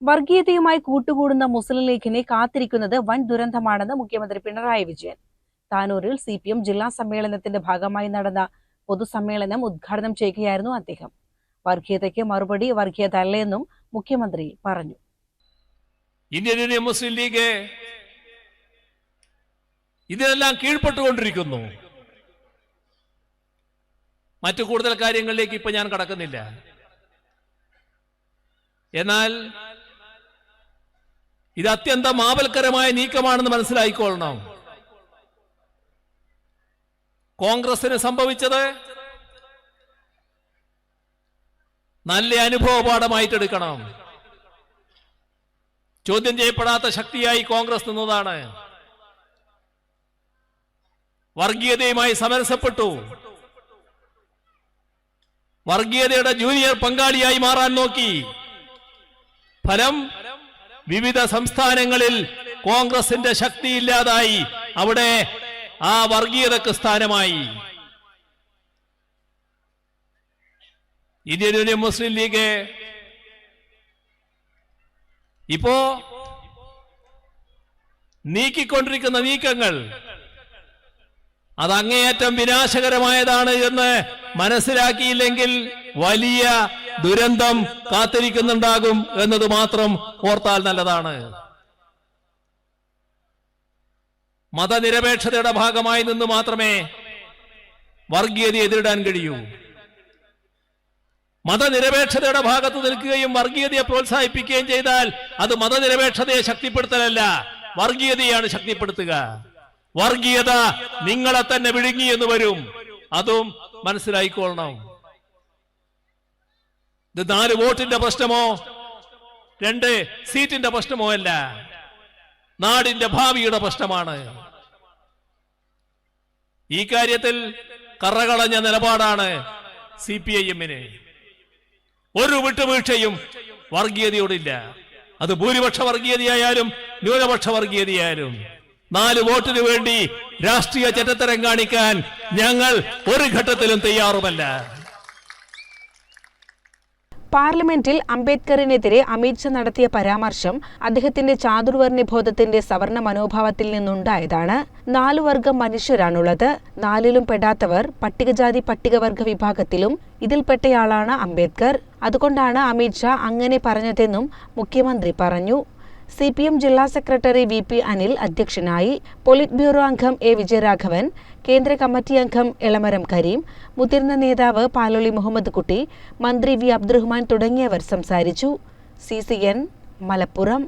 വർഗീയതയുമായി കൂട്ടുകൂടുന്ന മുസ്ലിം ലീഗിനെ കാത്തിരിക്കുന്നത് വൻ ദുരന്തമാണെന്ന് മുഖ്യമന്ത്രി പിണറായി വിജയൻ. താനൂരിൽ CPM ജില്ലാ സമ്മേളനത്തിന്റെ ഭാഗമായി നടന്ന പൊതുസമ്മേളനം ഉദ്ഘാടനം ചെയ്യുകയായിരുന്നു അദ്ദേഹം. വർഗീയതയ്ക്ക് മറുപടി വർഗീയത അല്ലെന്നും മുഖ്യമന്ത്രി പറഞ്ഞു. ഇന്ത്യൻ യൂണിയൻ മുസ്ലിം ലീഗ് ഇതിനെല്ലാം കീഴ്പ്പെട്ടുകൊണ്ടിരിക്കുന്നു. മറ്റു കൂടുതൽ കാര്യങ്ങളിലേക്ക് ഇപ്പൊ ഞാൻ കടക്കുന്നില്ല. എന്നാൽ ഇത് അത്യന്തം ആപൽക്കരമായ നീക്കമാണെന്ന് മനസ്സിലായിക്കൊള്ളണം. കോൺഗ്രസിന് സംഭവിച്ചത് നല്ല അനുഭവ പാഠമായിട്ടെടുക്കണം. ചോദ്യം ചെയ്യപ്പെടാത്ത ശക്തിയായി കോൺഗ്രസ് നിന്നതാണ്. വർഗീയതയുമായി സമരസപ്പെട്ടു. വർഗീയതയുടെ ജൂനിയർ പങ്കാളിയായി മാറാൻ നോക്കി. ഫലം വിവിധ സംസ്ഥാനങ്ങളിൽ കോൺഗ്രസിന്റെ ശക്തിയില്ലാതായി. അവിടെ ആ വർഗീയതക്ക് സ്ഥാനമായി. ഇന്ത്യൻ യൂണിയൻ മുസ്ലിം ലീഗ് ഇപ്പോ നീക്കിക്കൊണ്ടിരിക്കുന്ന നീക്കങ്ങൾ അത് അങ്ങേയറ്റം വിനാശകരമായതാണ് എന്ന് മനസ്സിലാക്കിയില്ലെങ്കിൽ വലിയ ദുരന്തം കാത്തിരിക്കുന്നുണ്ടാകും എന്നത് മാത്രം ഓർത്താൽ നല്ലതാണ്. മതനിരപേക്ഷതയുടെ ഭാഗമായി നിന്ന് മാത്രമേ വർഗീയതയെ എതിരിടാൻ കഴിയൂ. മതനിരപേക്ഷതയുടെ ഭാഗത്ത് നിൽക്കുകയും വർഗീയതയെ പ്രോത്സാഹിപ്പിക്കുകയും ചെയ്താൽ അത് മതനിരപേക്ഷതയെ ശക്തിപ്പെടുത്തലല്ല, വർഗീയതയാണ് ശക്തിപ്പെടുത്തുക. വർഗീയത നിങ്ങളെ തന്നെ വിഴുങ്ങി എന്ന് വരും. അതും മനസ്സിലായിക്കൊള്ളണം. ഇത് 4 വോട്ടിന്റെ പ്രശ്നമോ 2 സീറ്റിന്റെ പ്രശ്നമോ അല്ല, നാടിന്റെ ഭാവിയുടെ പ്രശ്നമാണ്. ഈ കാര്യത്തിൽ കറകളഞ്ഞ നിലപാടാണ് CPIM-ന്. ഒരു വിട്ടുവീഴ്ചയും വർഗീയതയോടില്ല. അത് ഭൂരിപക്ഷ വർഗീയതയായാലും ന്യൂനപക്ഷ വർഗീയതയായാലും. 4 വോട്ടിന് വേണ്ടി രാഷ്ട്രീയ ചെറ്റത്തരം കാണിക്കാൻ ഞങ്ങൾ ഒരു ഘട്ടത്തിലും തയ്യാറുമല്ല. പാർലമെന്റിൽ അംബേദ്കറിനെതിരെ അമിത് ഷാ നടത്തിയ പരാമർശം അദ്ദേഹത്തിന്റെ ചാതുർവർണ്ണ്യബോധത്തിന്റെ സവർണ മനോഭാവത്തിൽ നിന്നുണ്ടായതാണ്. 4 വർഗം മനുഷ്യരാണുള്ളത്. 4ലും പെടാത്തവർ പട്ടികജാതി പട്ടികവർഗ വിഭാഗത്തിലും ഇതിൽപ്പെട്ടയാളാണ് അംബേദ്കർ. അതുകൊണ്ടാണ് അമിത് ഷാ അങ്ങനെ പറഞ്ഞതെന്നും മുഖ്യമന്ത്രി പറഞ്ഞു. CPM ജില്ലാ സെക്രട്ടറി VP അനിൽ അധ്യക്ഷനായി. പോളിറ്റ് ബ്യൂറോ അംഗം A വിജയരാഘവൻ, കേന്ദ്ര കമ്മിറ്റി അംഗം എളമരം കരീം, മുതിർന്ന നേതാവ് പാലോളി മുഹമ്മദ് കുട്ടി, മന്ത്രി V അബ്ദുറഹ്മാൻ തുടങ്ങിയവർ സംസാരിച്ചു. CCN മലപ്പുറം.